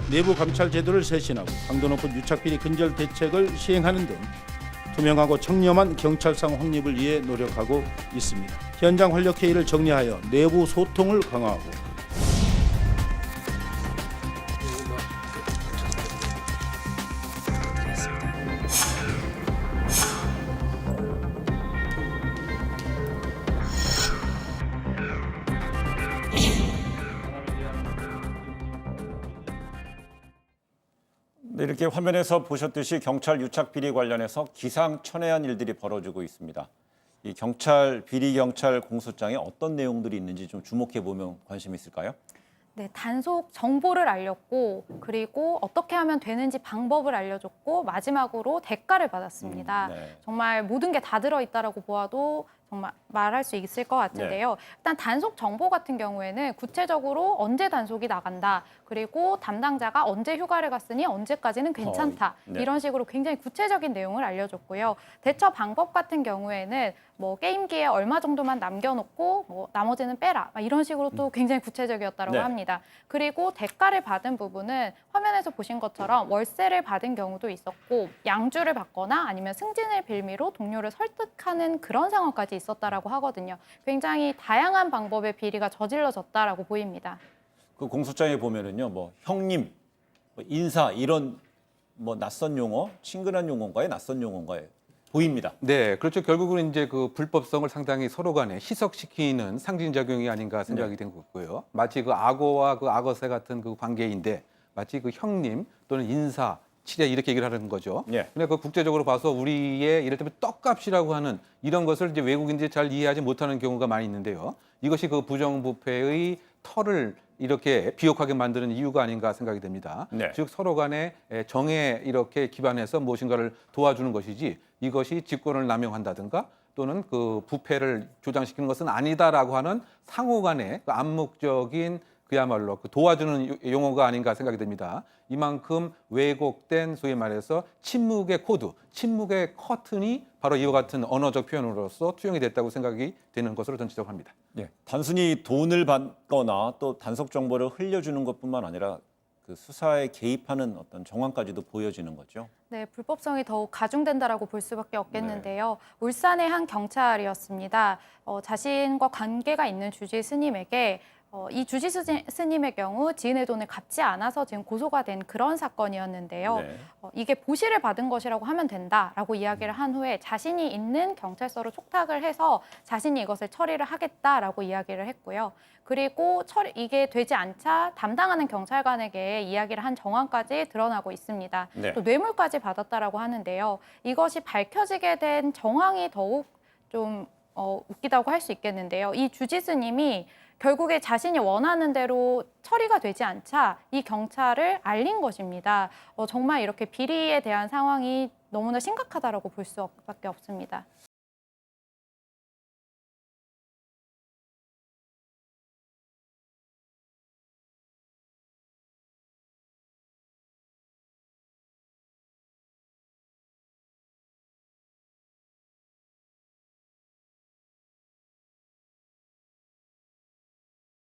내부 감찰 제도를 쇄신하고 강도 높은 유착비리 근절 대책을 시행하는 등 투명하고 청렴한 경찰상 확립을 위해 노력하고 있습니다. 현장 활력 회의를 정리하여 내부 소통을 강화하고 네, 이렇게 화면에서 보셨듯이 경찰 유착 비리 관련해서 기상천외한 일들이 벌어지고 있습니다. 이 경찰 비리 경찰 공소장에 어떤 내용들이 있는지 좀 주목해 보면 관심이 있을까요? 네, 단속 정보를 알렸고 그리고 어떻게 하면 되는지 방법을 알려줬고 마지막으로 대가를 받았습니다. 네. 정말 모든 게 다 들어있다라고 보아도 정말 말할 수 있을 것 같은데요. 일단 단속 정보 같은 경우에는 구체적으로 언제 단속이 나간다. 그리고 담당자가 언제 휴가를 갔으니 언제까지는 괜찮다. 네. 이런 식으로 굉장히 구체적인 내용을 알려줬고요. 대처 방법 같은 경우에는 뭐 게임기에 얼마 정도만 남겨놓고 뭐 나머지는 빼라. 이런 식으로 또 굉장히 구체적이었다고 네. 합니다. 그리고 대가를 받은 부분은 화면에서 보신 것처럼 월세를 받은 경우도 있었고 양주를 받거나 아니면 승진을 빌미로 동료를 설득하는 그런 상황까지 있었다라고 하거든요. 굉장히 다양한 방법의 비리가 저질러졌다라고 보입니다. 그 공소장에 보면은요, 뭐 형님, 뭐 인사 이런 뭐 낯선 용어, 친근한 용어인가요, 낯선 용어인가요? 보입니다. 네, 그렇죠. 결국은 이제 그 불법성을 상당히 서로 간에 희석시키는 상징작용이 아닌가 생각이 된 거고요. 마치 그 악어와 그 악어새 같은 그 관계인데 마치 그 형님 또는 인사, 치레 이렇게 얘기를 하는 거죠. 예. 근데 그 국제적으로 봐서 우리의 이를테면 떡값이라고 하는 이런 것을 이제 외국인들이 잘 이해하지 못하는 경우가 많이 있는데요. 이것이 그 부정부패의 털을 이렇게 비옥하게 만드는 이유가 아닌가 생각이 됩니다. 네. 즉 서로 간에 정에 이렇게 기반해서 무엇인가를 도와주는 것이지 이것이 직권을 남용한다든가 또는 그 부패를 조장시키는 것은 아니다라고 하는 상호 간의 그 암묵적인 그야말로 그 도와주는 용어가 아닌가 생각이 됩니다. 이만큼 왜곡된 소위 말해서 침묵의 코드, 침묵의 커튼이 바로 이와 같은 언어적 표현으로서 투영이 됐다고 생각이 되는 것으로 저는 지적합니다. 예. 단순히 돈을 받거나 또 단속 정보를 흘려주는 것뿐만 아니라 그 수사에 개입하는 어떤 정황까지도 보여지는 거죠. 네, 불법성이 더욱 가중된다라고 볼 수밖에 없겠는데요. 울산의 한 경찰이었습니다. 자신과 관계가 있는 주지 스님에게 이 주지 스님의 경우 지인의 돈을 갚지 않아서 지금 고소가 된 그런 사건이었는데요. 네. 이게 보시를 받은 것이라고 하면 된다라고 이야기를 한 후에 자신이 있는 경찰서로 촉탁을 해서 자신이 이것을 처리를 하겠다라고 이야기를 했고요. 그리고 이게 되지 않자 담당하는 경찰관에게 이야기를 한 정황까지 드러나고 있습니다. 네. 또 뇌물까지 받았다라고 하는데요. 이것이 밝혀지게 된 정황이 더욱 좀 웃기다고 할 수 있겠는데요. 이 주지 스님이 결국에 자신이 원하는 대로 처리가 되지 않자 이 경찰을 알린 것입니다. 정말 이렇게 비리에 대한 상황이 너무나 심각하다라고 볼 수밖에 없습니다.